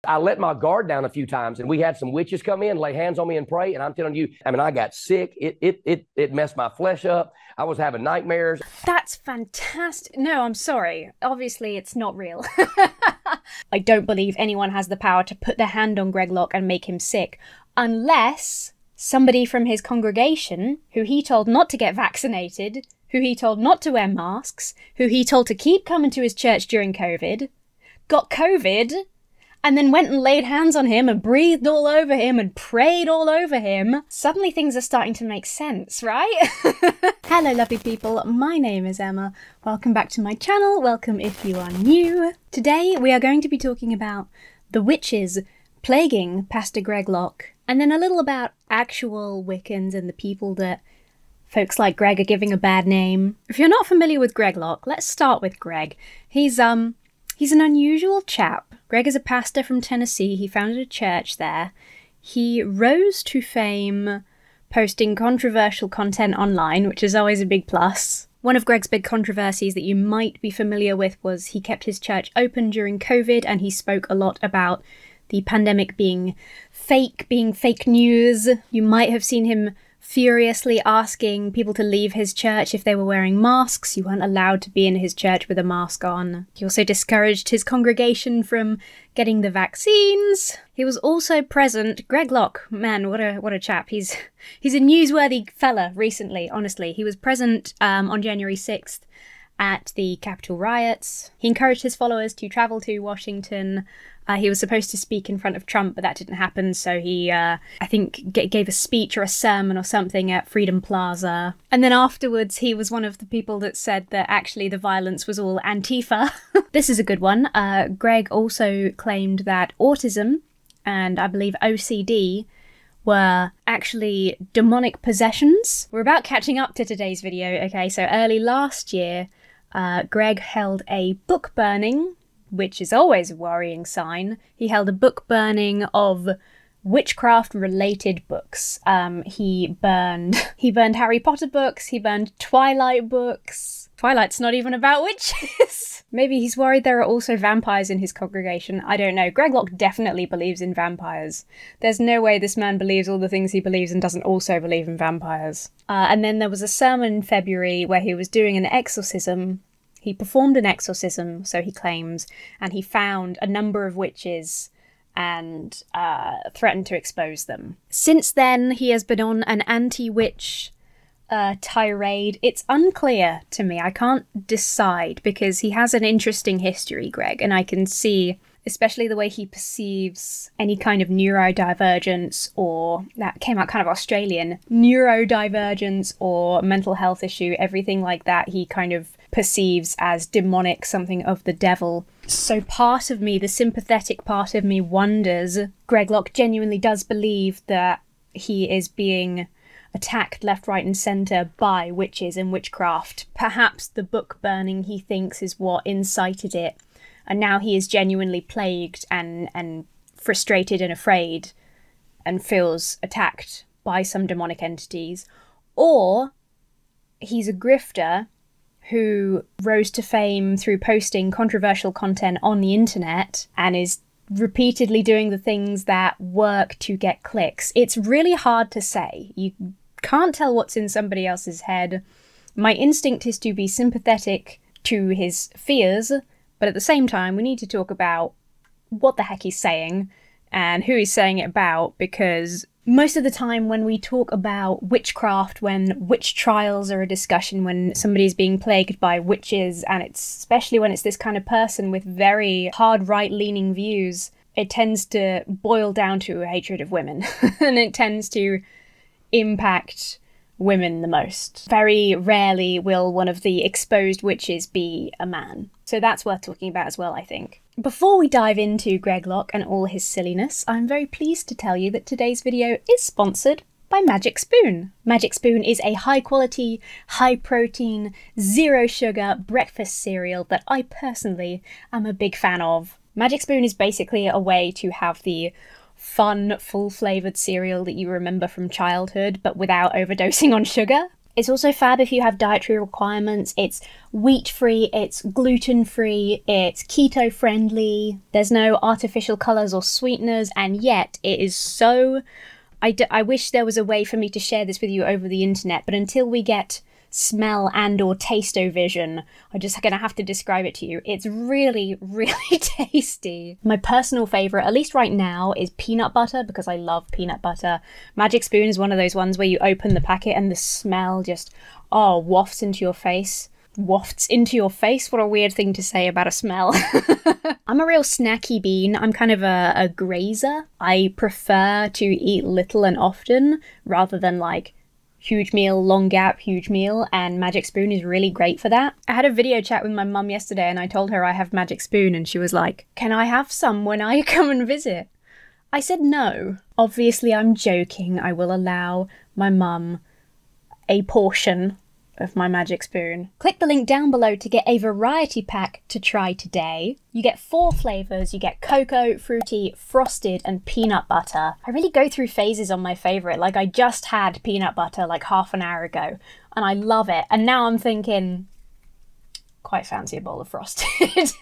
I let my guard down a few times, and we had some witches come in, lay hands on me and pray. And I'm telling you, I mean, I got sick. It messed my flesh up. I was having nightmares. That's fantastic. No, I'm sorry. Obviously, it's not real. I don't believe anyone has the power to put their hand on Greg Locke and make him sick, unless somebody from his congregation, who he told not to get vaccinated, who he told not to wear masks, who he told to keep coming to his church during COVID, got COVID, and then went and laid hands on him and breathed all over him and prayed all over him. Suddenly things are starting to make sense, right? Hello lovely people, my name is Emma. Welcome back to my channel, welcome if you are new. Today we are going to be talking about the witches plaguing Pastor Greg Locke, and then a little about actual Wiccans and the people that folks like Greg are giving a bad name. If you're not familiar with Greg Locke, let's start with Greg. He's an unusual chap. Greg is a pastor from Tennessee. He founded a church there. He rose to fame posting controversial content online, which is always a big plus. One of Greg's big controversies that you might be familiar with was he kept his church open during COVID, and he spoke a lot about the pandemic being fake news. You might have seen him furiously asking people to leave his church if they were wearing masks. You weren't allowed to be in his church with a mask on. He also discouraged his congregation from getting the vaccines. He was also present. Greg Locke, man, what a chap. He's a newsworthy fella recently, honestly. He was present on January 6th at the Capitol riots. He encouraged his followers to travel to Washington. He was supposed to speak in front of Trump, but that didn't happen, so he, I think, gave a speech or a sermon or something at Freedom Plaza. And then afterwards, he was one of the people that said that actually the violence was all Antifa. This is a good one. Greg also claimed that autism and, I believe, OCD were actually demonic possessions. We're about catching up to today's video, okay? So early last year, Greg held a book burning, which is always a worrying sign. He held a book burning of witchcraft-related books. He burned Harry Potter books, he burned Twilight books. Twilight's not even about witches. Maybe he's worried there are also vampires in his congregation. I don't know. Greg Locke definitely believes in vampires. There's no way this man believes all the things he believes and doesn't also believe in vampires. And then there was a sermon in February where he was doing an exorcism. He performed an exorcism, so he claims, and he found a number of witches and threatened to expose them. Since then, he has been on an anti-witch tirade. It's unclear to me. I can't decide, because he has an interesting history, Greg, and I can see, especially the way he perceives any kind of neurodivergence, or that came out kind of Australian, neurodivergence or mental health issue, everything like that he kind of perceives as demonic, something of the devil. So part of me, the sympathetic part of me, wonders, Greg Locke genuinely does believe that he is being attacked left, right and centre by witches and witchcraft. Perhaps the book burning, he thinks, is what incited it, and now he is genuinely plagued and frustrated and afraid and feels attacked by some demonic entities. Or he's a grifter who rose to fame through posting controversial content on the internet and is repeatedly doing the things that work to get clicks. It's really hard to say. You can't tell what's in somebody else's head. My instinct is to be sympathetic to his fears, but at the same time, we need to talk about what the heck he's saying and who he's saying it about, because most of the time when we talk about witchcraft, when witch trials are a discussion, when somebody's being plagued by witches, and it's especially when it's this kind of person with very hard right-leaning views, it tends to boil down to a hatred of women. And it tends to impact women the most. Very rarely will one of the exposed witches be a man. So that's worth talking about as well, I think. Before we dive into Greg Locke and all his silliness, I'm very pleased to tell you that today's video is sponsored by Magic Spoon. Magic Spoon is a high-quality, high-protein, zero-sugar breakfast cereal that I personally am a big fan of. Magic Spoon is basically a way to have the fun, full-flavoured cereal that you remember from childhood, but without overdosing on sugar. It's also fab if you have dietary requirements. It's wheat-free, it's gluten-free, it's keto-friendly. There's no artificial colours or sweeteners, and yet it is so... I wish there was a way for me to share this with you over the internet, but until we get smell and or taste-o-vision, I'm just gonna have to describe it to you. It's really, really tasty. My personal favourite, at least right now, is peanut butter, because I love peanut butter. Magic Spoon is one of those ones where you open the packet and the smell just, wafts into your face. Wafts into your face? What a weird thing to say about a smell. I'm a real snacky bean. I'm kind of a grazer. I prefer to eat little and often rather than like huge meal, long gap, huge meal, and Magic Spoon is really great for that. I had a video chat with my mum yesterday and I told her I have Magic Spoon and she was like, "Can I have some when I come and visit?" I said no. Obviously I'm joking. I will allow my mum a portion of my Magic Spoon. Click the link down below to get a variety pack to try today. You get 4 flavours. You get cocoa, fruity, frosted, and peanut butter. I really go through phases on my favourite. Like, I just had peanut butter like half an hour ago, and I love it. And now I'm thinking, quite fancy a bowl of frosted.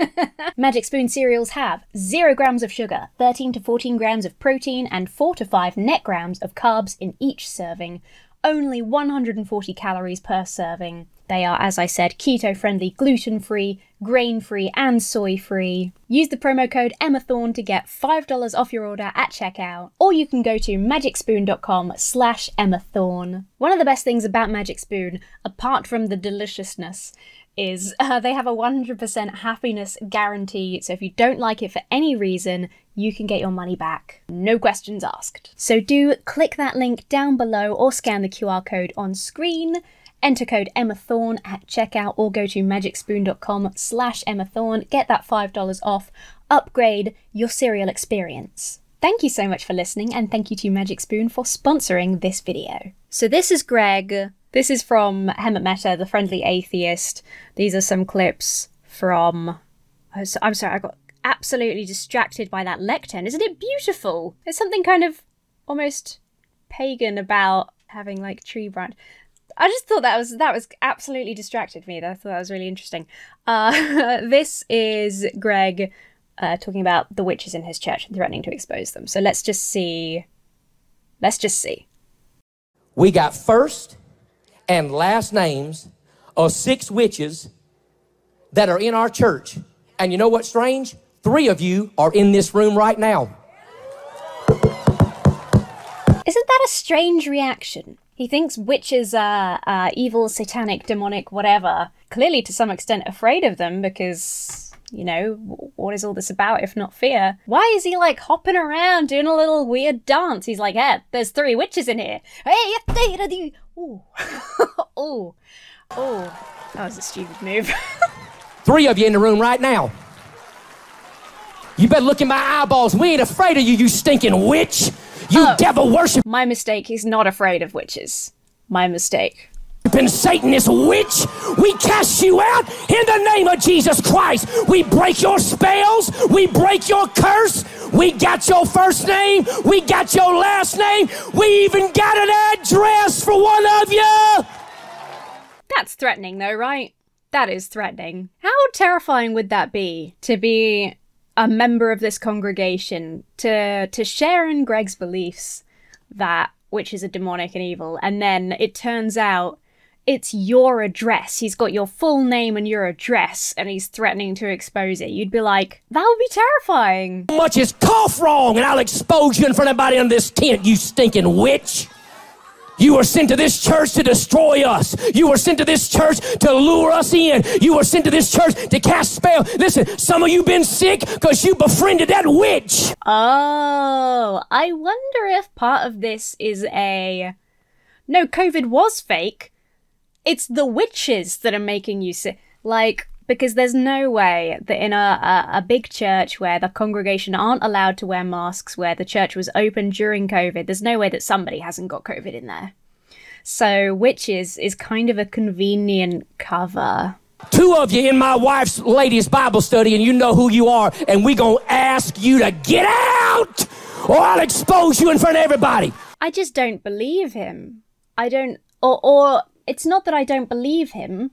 Magic Spoon cereals have 0 grams of sugar, 13 to 14 grams of protein, and 4 to 5 net grams of carbs in each serving. Only 140 calories per serving. They are, as I said, keto-friendly, gluten-free, grain-free, and soy-free. Use the promo code Thorne to get $5 off your order at checkout, or you can go to magicspoon.com/Thorne. One of the best things about Magic Spoon, apart from the deliciousness, is they have a 100% happiness guarantee, so if you don't like it for any reason, you can get your money back. No questions asked. So do click that link down below or scan the QR code on screen, enter code Thorne at checkout, or go to magicspoon.com/Thorne, get that $5 off, upgrade your cereal experience. Thank you so much for listening, and thank you to Magic Spoon for sponsoring this video. So this is Greg. This is from Hemmet, the Friendly Atheist. These are some clips from... I'm sorry, I got absolutely distracted by that lectern. Isn't it beautiful? There's something kind of almost pagan about having like tree branch. I just thought that was absolutely distracted me. I thought that was really interesting. This is Greg talking about the witches in his church and threatening to expose them. So let's just see. We got first and last names of 6 witches that are in our church. And you know what's strange? 3 of you are in this room right now. Isn't that a strange reaction? He thinks witches are evil, satanic, demonic, whatever. Clearly to some extent afraid of them because, you know, what is all this about if not fear? Why is he like hopping around doing a little weird dance? He's like, "Hey, there's 3 witches in here. Hey, ooh." Oh, that was a stupid move. 3 of you in the room right now. You better look in my eyeballs. We ain't afraid of you, you stinking witch. You devil worship. My mistake. He's not afraid of witches. My mistake. And Satan is a witch. We cast you out in the name of Jesus Christ. We break your spells. We break your curse. We got your first name. We got your last name. We even got an address for one of you. That's threatening though, right? That is threatening. How terrifying would that be to be a member of this congregation, to share in Greg's beliefs that witches are demonic and evil, and then it turns out it's your address. He's got your full name and your address, and he's threatening to expose it. You'd be like, that would be terrifying. Much is cough wrong, and I'll expose you in front of everybody in this tent, you stinking witch. You were sent to this church to destroy us. You were sent to this church to lure us in. You were sent to this church to cast spell. Listen, some of you been sick because you befriended that witch. Oh, I wonder if part of this is no, COVID was fake. It's the witches that are making you sick. Like, because there's no way that in a big church where the congregation aren't allowed to wear masks, where the church was open during COVID, there's no way that somebody hasn't got COVID in there. So witches is kind of a convenient cover. 2 of you in my wife's ladies' Bible study, and you know who you are, and we gonna ask you to get out, or I'll expose you in front of everybody. I just don't believe him. I don't, or it's not that I don't believe him.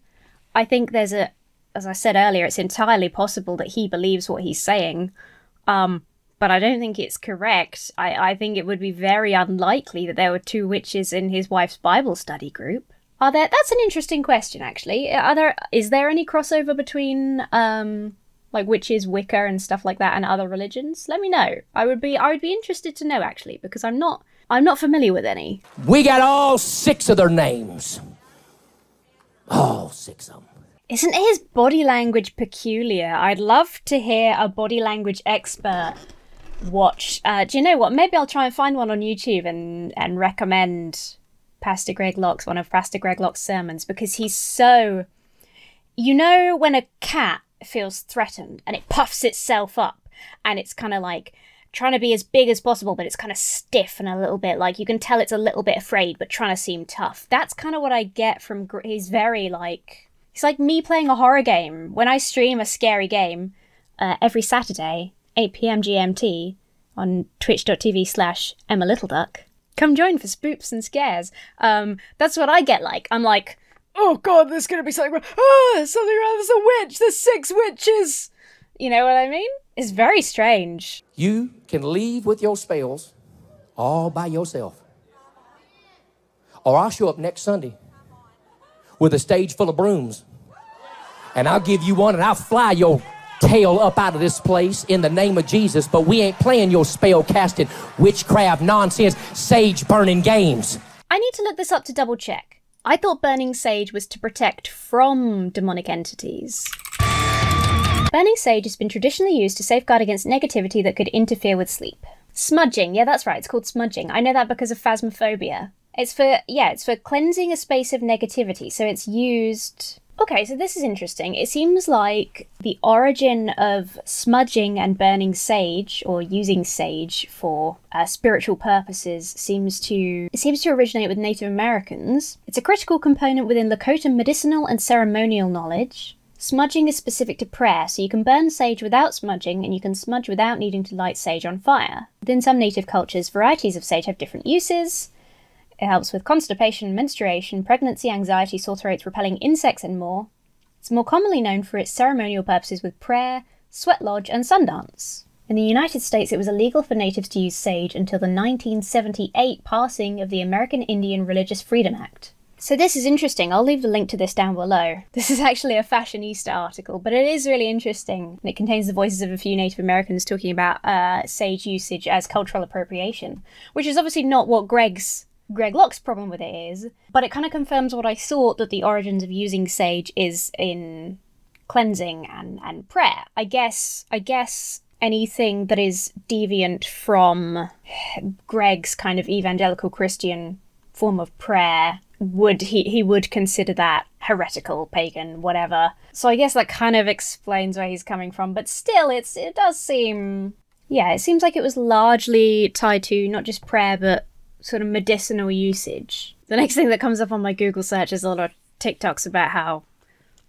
I think there's as I said earlier, it's entirely possible that he believes what he's saying. But I don't think it's correct. I think it would be very unlikely that there were two witches in his wife's Bible study group. That's an interesting question, actually. Is there any crossover between, like witches, Wicca and stuff like that and other religions? Let me know. I would be interested to know, actually, because I'm not familiar with any. We got all 6 of their names. All 6 of them. Isn't his body language peculiar? I'd love to hear a body language expert watch. Do you know what? Maybe I'll try and find one on YouTube and recommend Pastor Greg Locke's, one of Pastor Greg Locke's sermons, because he's so... You know when a cat feels threatened and it puffs itself up and it's kind of like trying to be as big as possible, but it's kind of stiff and a little bit like you can tell it's a little bit afraid but trying to seem tough. That's kind of what I get from... He's very like... It's like me playing a horror game. When I stream a scary game every Saturday, 8 p.m. GMT, on twitch.tv/EmmaLittleDuck, come join for spoops and scares. That's what I get like. I'm like, oh god, there's going to be something wrong. Oh, there's something wrong. There's a witch. There's 6 witches. You know what I mean? It's very strange. You can leave with your spells all by yourself. Or I'll show up next Sunday with a stage full of brooms. And I'll give you one and I'll fly your tail up out of this place in the name of Jesus, but we ain't playing your spell casting, witchcraft, nonsense, sage burning games. I need to look this up to double check. I thought burning sage was to protect from demonic entities. Burning sage has been traditionally used to safeguard against negativity that could interfere with sleep. Smudging, yeah, that's right, it's called smudging. I know that because of phasmophobia. It's for cleansing a space of negativity, so it's used... Okay, so this is interesting. It seems like the origin of smudging and burning sage, or using sage for spiritual purposes, seems to originate with Native Americans. It's a critical component within Lakota medicinal and ceremonial knowledge. Smudging is specific to prayer, so you can burn sage without smudging, and you can smudge without needing to light sage on fire. Within some native cultures, varieties of sage have different uses. It helps with constipation, menstruation, pregnancy, anxiety, sore throats, repelling insects, and more. It's more commonly known for its ceremonial purposes with prayer, sweat lodge, and sundance. In the United States, it was illegal for natives to use sage until the 1978 passing of the American Indian Religious Freedom Act. So this is interesting. I'll leave the link to this down below. This is actually a Fashionista article, but it is really interesting. And it contains the voices of a few Native Americans talking about sage usage as cultural appropriation, which is obviously not what Greg Locke's problem with it is, but it kind of confirms what I thought, that the origins of using sage is in cleansing and prayer. I guess anything that is deviant from Greg's kind of evangelical Christian form of prayer he would consider that heretical, pagan, whatever. So I guess that kind of explains where he's coming from, but still it does seem, it seems like it was largely tied to not just prayer but sort of medicinal usage. The next thing that comes up on my Google search is a lot of TikToks about how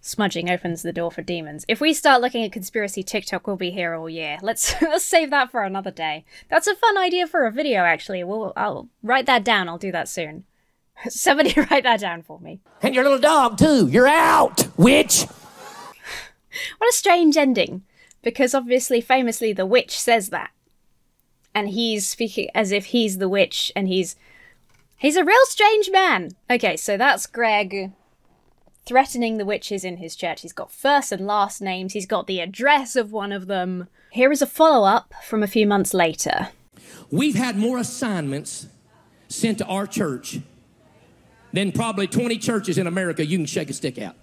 smudging opens the door for demons. If we start looking at conspiracy TikTok, we'll be here all year. Let's save that for another day. That's a fun idea for a video, actually. I'll write that down. I'll do that soon. Somebody write that down for me. And your little dog, too. You're out, witch! What a strange ending. Because obviously, famously, the witch says that. And he's speaking as if he's the witch, and he's a real strange man. Okay, so that's Greg threatening the witches in his church. He's got first and last names. He's got the address of one of them. Here is a follow-up from a few months later. We've had more assignments sent to our church than probably 20 churches in America you can shake a stick at.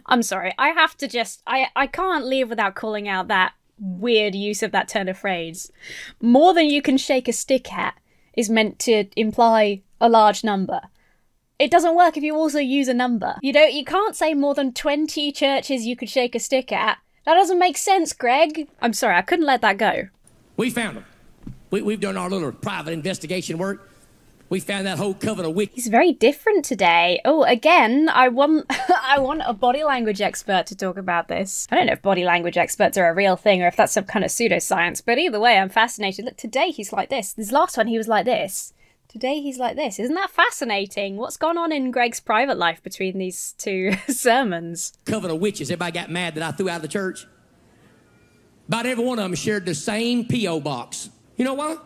I'm sorry. I have to I can't leave without calling out that weird use of that turn of phrase. More than you can shake a stick at is meant to imply a large number. It doesn't work if you also use a number. You can't say more than 20 churches you could shake a stick at. That doesn't make sense, Greg. I'm sorry, I couldn't let that go. We found them. We've done our little private investigation work. We found that whole coven of witches. He's very different today. Oh, again, I want a body language expert to talk about this. I don't know if body language experts are a real thing or if that's some kind of pseudoscience, but either way, I'm fascinated. Look, today he's like this. This last one, he was like this. Today he's like this. Isn't that fascinating? What's gone on in Greg's private life between these two sermons? Coven of witches. Everybody got mad that I threw out of the church. About every one of them shared the same P.O. box. You know why?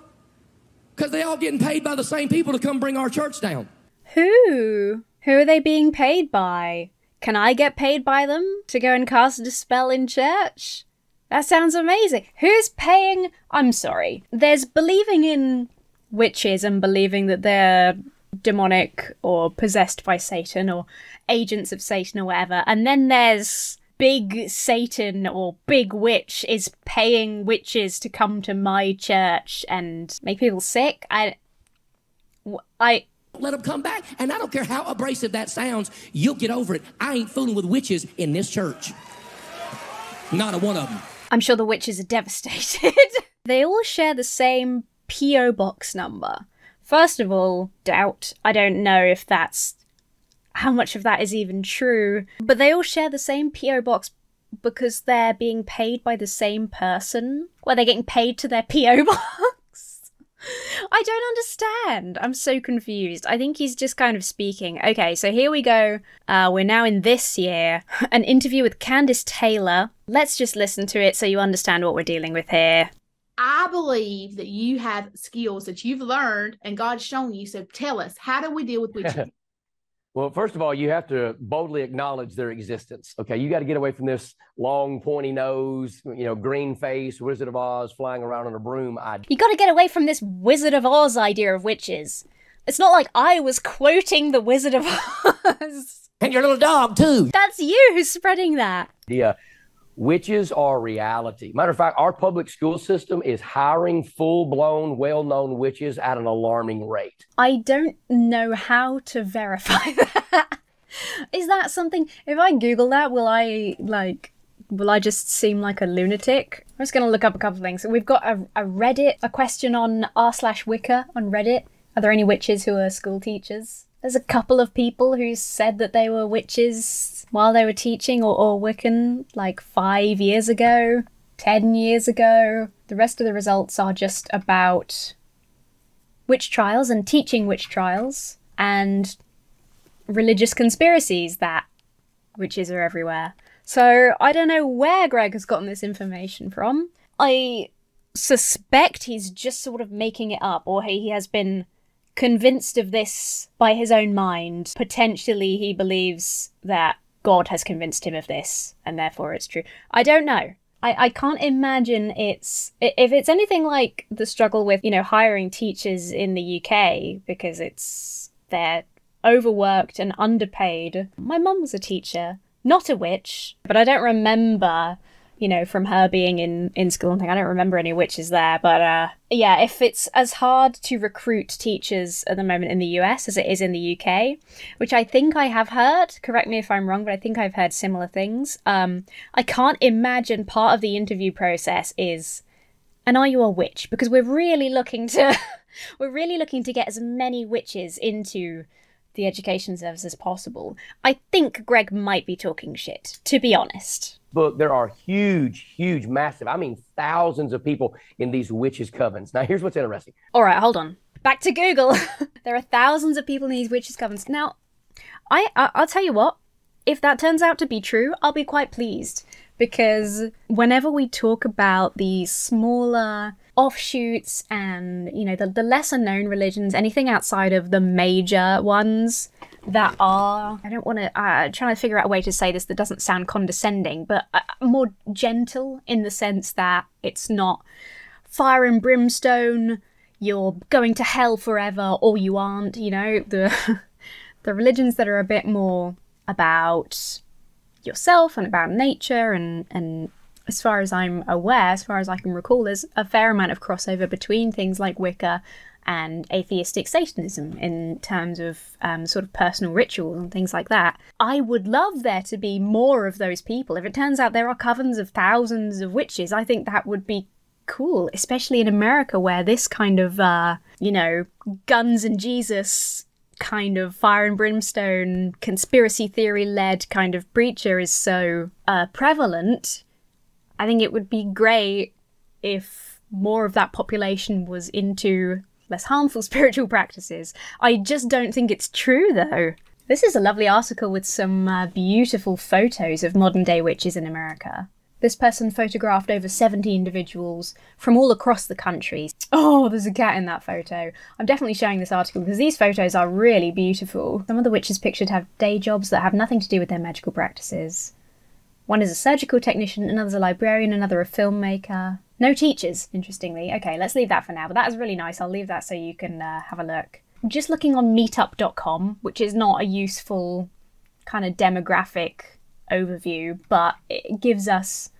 Because they all getting paid by the same people to come bring our church down. Who? Who are they being paid by? Can I get paid by them to go and cast a spell in church? That sounds amazing. Who's paying? I'm sorry. There's believing in witches and believing that they're demonic or possessed by Satan or agents of Satan or whatever. And then there's big Satan or big witch is paying witches to come to my church and make people sick. I let them come back, and I don't care how abrasive that sounds, you'll get over it. I ain't fooling with witches in this church. Not a one of them. I'm sure the witches are devastated. They all share the same P.O. box number. First of all, doubt. I don't know if that's how much of that is even true, but they all share the same P.O. box because they're being paid by the same person. Well, they're getting paid to their P.O. box. I don't understand. I'm so confused. I think he's just kind of speaking. Okay, so here we go. We're now in this year. An interview with Candace Taylor. Let's just listen to it so you understand what we're dealing with here. I believe that you have skills that you've learned and God's shown you. So tell us, how do we deal with witches? Well, first of all, you have to boldly acknowledge their existence. Okay, you got to get away from this long, pointy nose, green face, Wizard of Oz flying around on a broom idea. You got to get away from this Wizard of Oz idea of witches. It's not like I was quoting the Wizard of Oz. And your little dog, too. That's you who's spreading that. Yeah. Witches are reality. Matter of fact, our public school system is hiring full-blown, well-known witches at an alarming rate. I don't know how to verify that. Is that something, if I Google that, will I just seem like a lunatic? I'm just going to look up a couple of things. So we've got a Reddit, a question on r/Wicca on Reddit. Are there any witches who are school teachers? There's a couple of people who said that they were witches while they were teaching or Wiccan, like 5 years ago, 10 years ago. The rest of the results are just about witch trials and teaching witch trials and religious conspiracies that witches are everywhere. So I don't know where Greg has gotten this information from. I suspect he's just sort of making it up, or he has been convinced of this by his own mind. Potentially he believes that God has convinced him of this and therefore it's true. I don't know. I can't imagine if it's anything like the struggle with, hiring teachers in the UK because they're overworked and underpaid. My mum was a teacher, not a witch, but I don't remember, from her being in school and thing, I don't remember any witches there. But yeah, if it's as hard to recruit teachers at the moment in the US as it is in the UK, which I think I have heard, correct me if I'm wrong, but I think I've heard similar things. I can't imagine part of the interview process is, and are you a witch? Because we're really looking to get as many witches into the education service as possible. I think Greg might be talking shit, to be honest. But there are huge, massive, thousands of people in these witches' covens. Now, here's what's interesting. All right, hold on. Back to Google. There are thousands of people in these witches' covens. Now, I'll tell you what, if that turns out to be true, I'll be quite pleased. Because whenever we talk about the smaller offshoots and, the lesser known religions, anything outside of the major ones that are, I don't want to, trying to figure out a way to say this that doesn't sound condescending, but more gentle in the sense that it's not fire and brimstone, you're going to hell forever, or you aren't, the religions that are a bit more about yourself and about nature and as far as I'm aware, as far as I can recall, there's a fair amount of crossover between things like Wicca and atheistic Satanism in terms of sort of personal rituals and things like that. I would love there to be more of those people. If it turns out there are covens of thousands of witches, I think that would be cool, especially in America where this kind of, guns and Jesus kind of fire and brimstone, conspiracy theory-led kind of preacher is so prevalent. I think it would be great if more of that population was into less harmful spiritual practices. I just don't think it's true, though. This is a lovely article with some beautiful photos of modern-day witches in America. This person photographed over 70 individuals from all across the country. Oh, there's a cat in that photo. I'm definitely showing this article because these photos are really beautiful. Some of the witches pictured have day jobs that have nothing to do with their magical practices. One is a surgical technician, another's a librarian, another a filmmaker. No teachers, interestingly. Okay, let's leave that for now, but that is really nice. I'll leave that so you can have a look. Just looking on meetup.com, which is not a useful kind of demographic overview, but it gives us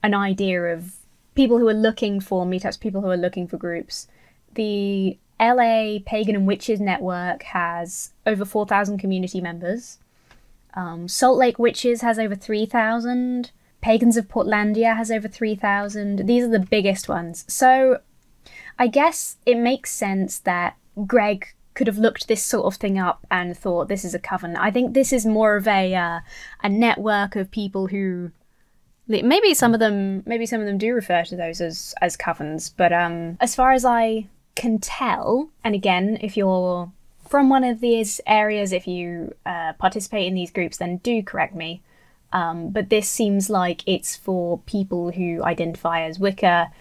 an idea of people who are looking for meetups, people who are looking for groups. The LA Pagan and Witches Network has over 4,000 community members. Salt Lake Witches has over 3,000. Pagans of Portlandia has over 3,000. These are the biggest ones. So I guess it makes sense that Greg could have looked this sort of thing up and thought this is a coven. I think this is more of a network of people who maybe some of them do refer to those as covens, but as far as I can tell, and again, if you're from one of these areas, if you participate in these groups, then do correct me. But this seems like it's for people who identify as Wicca,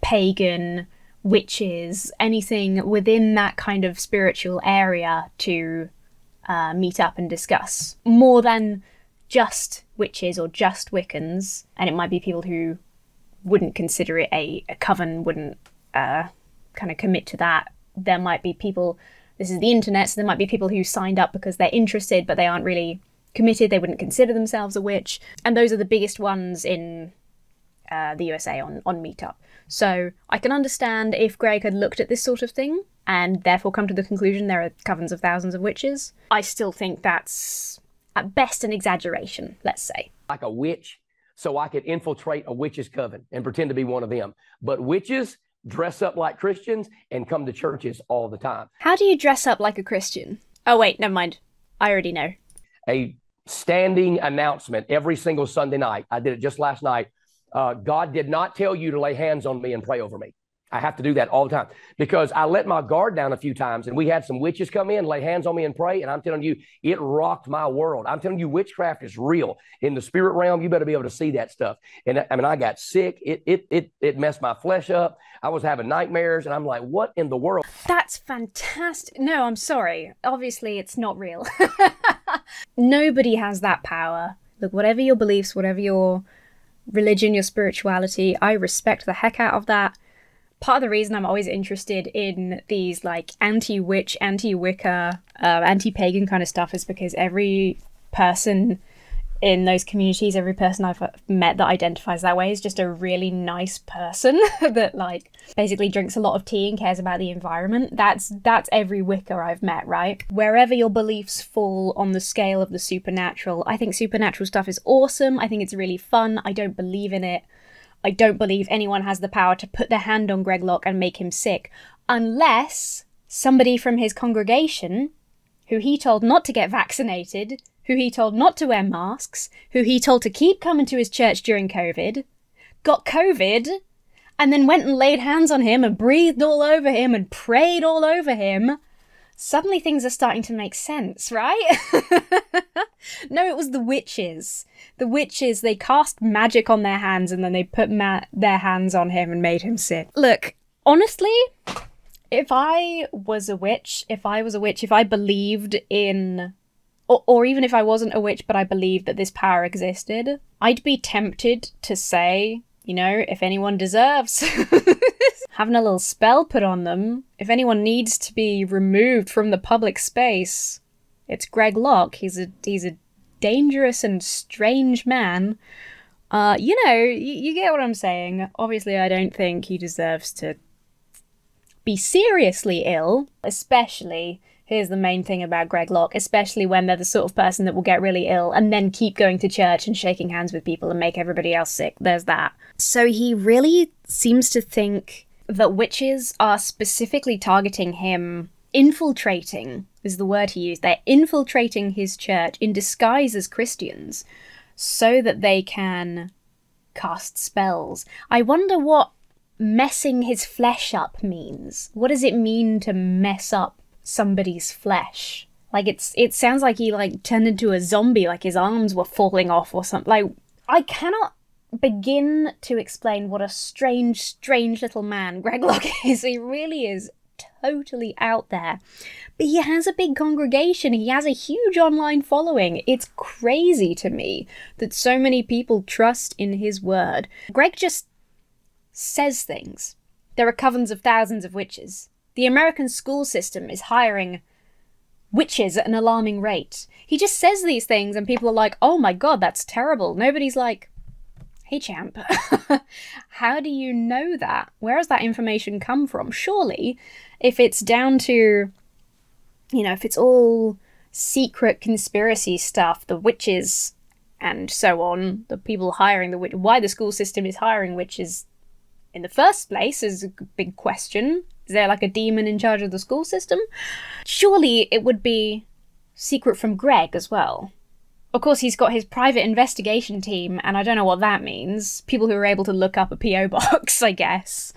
pagan, witches, anything within that kind of spiritual area to meet up and discuss. More than just witches or just Wiccans, and it might be people who wouldn't consider it a coven, wouldn't kind of commit to that. There might be people, this is the internet, so there might be people who signed up because they're interested, but they aren't really committed, they wouldn't consider themselves a witch, and those are the biggest ones in the USA on Meetup. So I can understand if Greg had looked at this sort of thing and therefore come to the conclusion there are covens of thousands of witches. I still think that's at best an exaggeration, let's say. Like a witch, so I could infiltrate a witch's coven and pretend to be one of them. But witches dress up like Christians and come to churches all the time. How do you dress up like a Christian? Oh wait, never mind. I already know. A standing announcement every single Sunday night. I did it just last night. God did not tell you to lay hands on me and pray over me. I have to do that all the time because I let my guard down a few times and we had some witches come in, lay hands on me and pray. And I'm telling you, it rocked my world. I'm telling you, witchcraft is real. In the spirit realm, you better be able to see that stuff. And I mean, I got sick. It messed my flesh up. I was having nightmares and I'm like, what in the world? That's fantastic. No, I'm sorry. Obviously, it's not real. Nobody has that power. Look, whatever your beliefs, whatever your religion, your spirituality, I respect the heck out of that. Part of the reason I'm always interested in these like anti-witch, anti-Wicca, anti-pagan kind of stuff is because every person in those communities, every person I've met that identifies that way is just a really nice person that like basically drinks a lot of tea and cares about the environment. That's every Wicca I've met, right? Wherever your beliefs fall on the scale of the supernatural, I think supernatural stuff is awesome. I think it's really fun. I don't believe in it. I don't believe anyone has the power to put their hand on Greg Locke and make him sick, unless somebody from his congregation, who he told not to get vaccinated, who he told not to wear masks, who he told to keep coming to his church during COVID, got COVID, and then went and laid hands on him and breathed all over him and prayed all over him. Suddenly things are starting to make sense, right? No, it was the witches. The witches, they cast magic on their hands and then they put their hands on him and made him sick. Look, honestly, if I was a witch, if I believed in, or even if I wasn't a witch but I believed that this power existed, I'd be tempted to say, you know, if anyone deserves having a little spell put on them, if anyone needs to be removed from the public space, it's Greg Locke. He's a dangerous and strange man. You know, you get what I'm saying. Obviously, I don't think he deserves to be seriously ill, especially, here's the main thing about Greg Locke, especially when they're the sort of person that will get really ill and then keep going to church and shaking hands with people and make everybody else sick. There's that. So he really seems to think that witches are specifically targeting him, infiltrating is the word he used. They're infiltrating his church in disguise as Christians so that they can cast spells. I wonder what messing his flesh up means. What does it mean to mess up somebody's flesh? Like, it sounds like he, like, turned into a zombie, like his arms were falling off or something. Like, I cannot begin to explain what a strange, strange little man Greg Locke is. He really is totally out there. But he has a big congregation. He has a huge online following. It's crazy to me that so many people trust in his word. Greg just says things. There are covens of thousands of witches. The American school system is hiring witches at an alarming rate. He just says these things and people are like, oh my god, that's terrible. Nobody's like, hey champ, how do you know that? Where has that information come from? Surely, if it's down to, if it's all secret conspiracy stuff, the witches and so on, the people hiring the witch, why the school system is hiring witches in the first place is a big question. Is there like a demon in charge of the school system? Surely it would be secret from Greg as well. Of course, he's got his private investigation team, and I don't know what that means. People who are able to look up a P.O. box, I guess.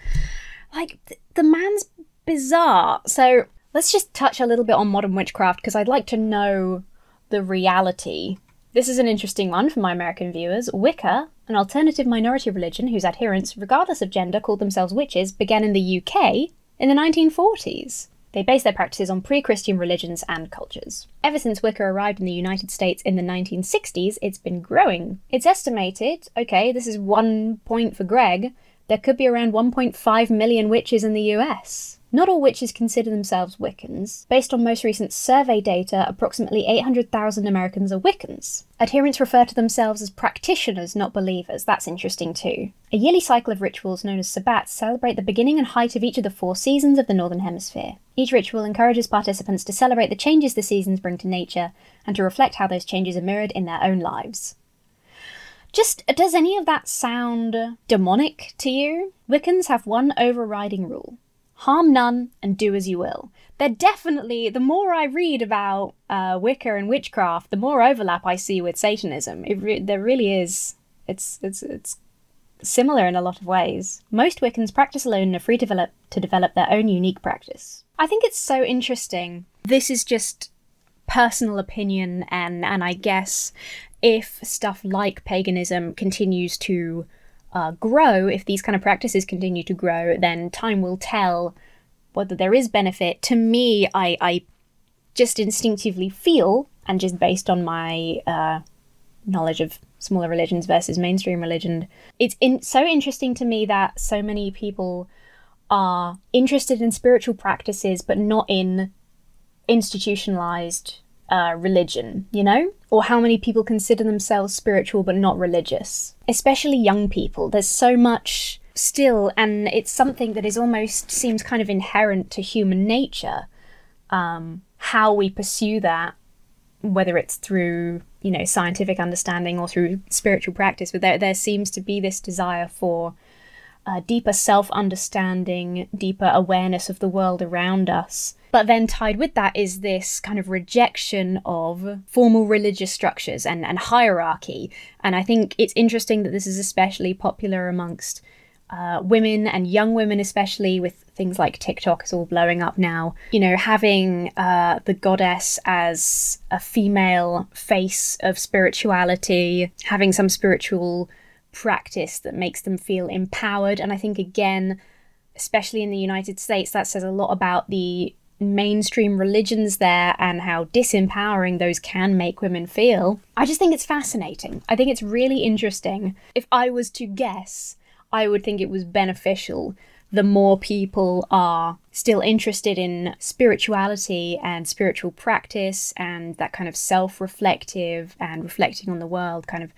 Like, the man's bizarre. So let's just touch a little bit on modern witchcraft, because I'd like to know the reality. This is an interesting one for my American viewers. Wicca, an alternative minority religion whose adherents, regardless of gender, called themselves witches, began in the UK in the 1940s. They base their practices on pre-Christian religions and cultures. Ever since Wicca arrived in the United States in the 1960s, it's been growing. It's estimated, okay, this is 1 point for Greg, there could be around 1.5 million witches in the US. Not all witches consider themselves Wiccans. Based on most recent survey data, approximately 800,000 Americans are Wiccans. Adherents refer to themselves as practitioners, not believers. That's interesting too. A yearly cycle of rituals known as sabbats celebrate the beginning and height of each of the 4 seasons of the Northern Hemisphere. Each ritual encourages participants to celebrate the changes the seasons bring to nature and to reflect how those changes are mirrored in their own lives. Just, does any of that sound demonic to you? Wiccans have one overriding rule. Harm none and do as you will. They're definitely, the more I read about Wicca and witchcraft, the more overlap I see with Satanism. There really is. It's similar in a lot of ways. Most Wiccans practice alone and are free to develop their own unique practice. I think it's so interesting. This is just personal opinion, and I guess if stuff like paganism continues to grow, if these kind of practices continue to grow, then time will tell whether there is benefit. To me, I just instinctively feel, and just based on my knowledge of smaller religions versus mainstream religion, it's so interesting to me that so many people are interested in spiritual practices but not in institutionalized religion, or how many people consider themselves spiritual but not religious, especially young people. There's so much still, and it's something that is almost seems kind of inherent to human nature, how we pursue that, whether it's through scientific understanding or through spiritual practice. But there seems to be this desire for deeper self-understanding, deeper awareness of the world around us. But then tied with that is this kind of rejection of formal religious structures and hierarchy. And I think it's interesting that this is especially popular amongst women, and young women especially, with things like TikTok is all blowing up now. Having the goddess as a female face of spirituality, having some spiritual practice that makes them feel empowered. And I think, again, especially in the United States, that says a lot about the mainstream religions there and how disempowering those can make women feel. I just think it's fascinating. I think it's really interesting. If I was to guess, I would think it was beneficial the more people are still interested in spirituality and spiritual practice and that kind of self-reflective and reflecting on the world kind of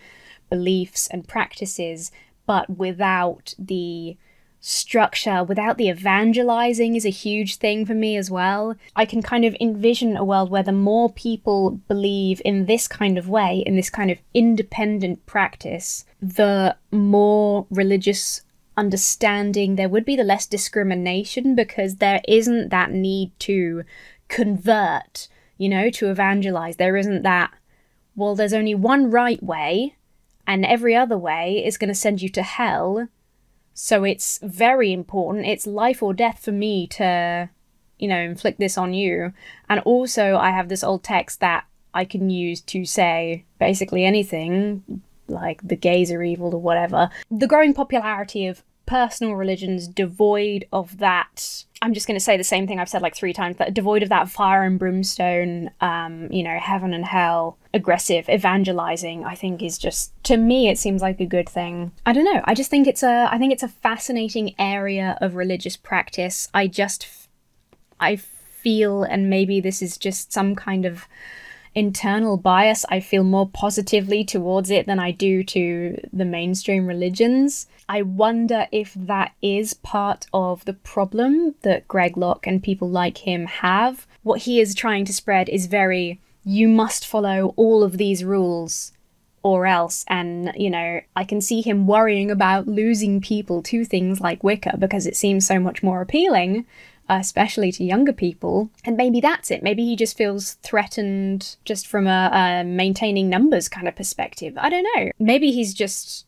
beliefs and practices, but without the structure, without the evangelizing is a huge thing for me as well. I can kind of envision a world where the more people believe in this kind of way, in this kind of independent practice, the more religious understanding there would be, the less discrimination, because there isn't that need to convert, to evangelize. There isn't that, well, there's only one right way and every other way is going to send you to hell. So it's very important. It's life or death for me to, you know, inflict this on you. And also I have this old text that I can use to say basically anything, like the gays are evil or whatever. The growing popularity of personal religions devoid of that, I'm just going to say the same thing I've said like 3 times, that devoid of that fire and brimstone, you know, heaven and hell, aggressive evangelizing, I think is just, to me, it seems like a good thing. I don't know. I just think it's a fascinating area of religious practice. I feel, and maybe this is just some kind of internal bias, I feel more positively towards it than I do to the mainstream religions. I wonder if that is part of the problem that Greg Locke and people like him have. What he is trying to spread is very, you must follow all of these rules or else. And, you know, I can see him worrying about losing people to things like Wicca because it seems so much more appealing, especially to younger people. And maybe that's it. Maybe he just feels threatened just from a maintaining numbers kind of perspective. I don't know. Maybe he's just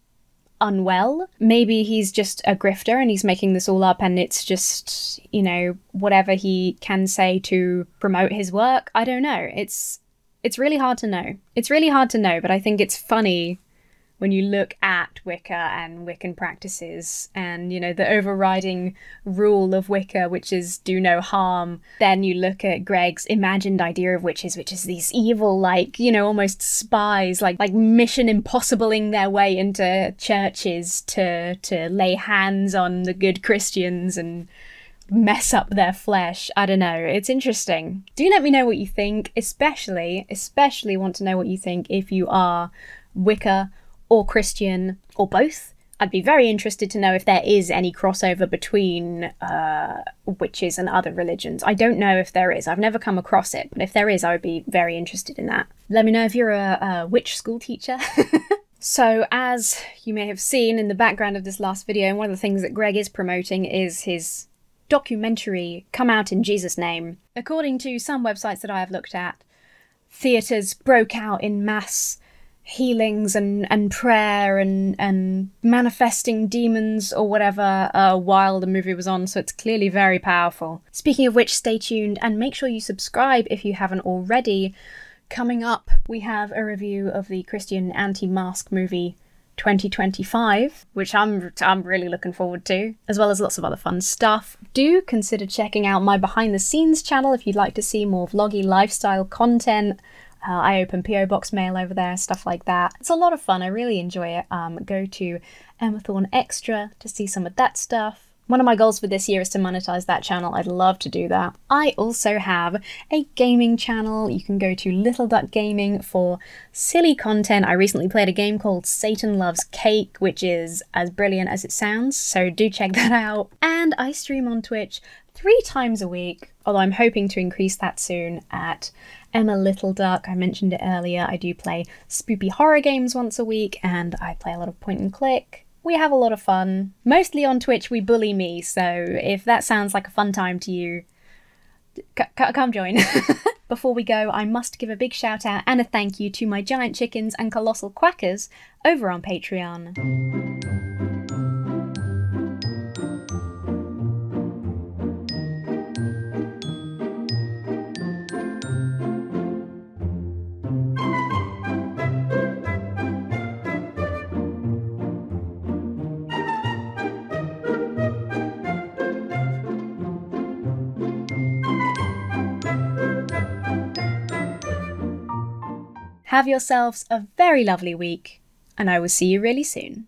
unwell. Maybe he's just a grifter and he's making this all up and it's just, you know, whatever he can say to promote his work. I don't know. It's really hard to know. It's really hard to know, but I think it's funny when you look at Wicca and Wiccan practices and, you know, the overriding rule of Wicca, which is do no harm. Then you look at Greg's imagined idea of witches, which is these evil, like, you know, almost spies, like Mission Impossibling their way into churches to lay hands on the good Christians and mess up their flesh. I don't know. It's interesting. Do let me know what you think, especially want to know what you think if you are Wicca or Christian, or both. I'd be very interested to know if there is any crossover between witches and other religions. I don't know if there is. I've never come across it, but if there is, I would be very interested in that. Let me know if you're a witch school teacher. So, as you may have seen in the background of this last video, one of the things that Greg is promoting is his documentary, Come Out in Jesus' Name. According to some websites that I have looked at, theatres broke out in mass healings and prayer and manifesting demons or whatever while the movie was on, so it's clearly very powerful. Speaking of which, stay tuned and make sure you subscribe if you haven't already. Coming up, we have a review of the Christian anti-mask movie 2025, which I'm really looking forward to, as well as lots of other fun stuff. Do consider checking out my behind the scenes channel if you'd like to see more vloggy lifestyle content. I open PO Box mail over there, stuff like that. It's a lot of fun. I really enjoy it. Go to Emma Thorne Extra to see some of that stuff. One of my goals for this year is to monetize that channel. I'd love to do that. I also have a gaming channel. You can go to Little Duck Gaming for silly content. I recently played a game called Satan Loves Cake, which is as brilliant as it sounds, so do check that out. And I stream on Twitch 3 times a week, although I'm hoping to increase that soon, at Emma Little Duck. I mentioned it earlier. I do play spoopy horror games once a week, and I play a lot of point and click. We have a lot of fun. Mostly on Twitch we bully me, so if that sounds like a fun time to you, come join. Before we go, I must give a big shout out and a thank you to my giant chickens and colossal quackers over on Patreon. Have yourselves a very lovely week, and I will see you really soon.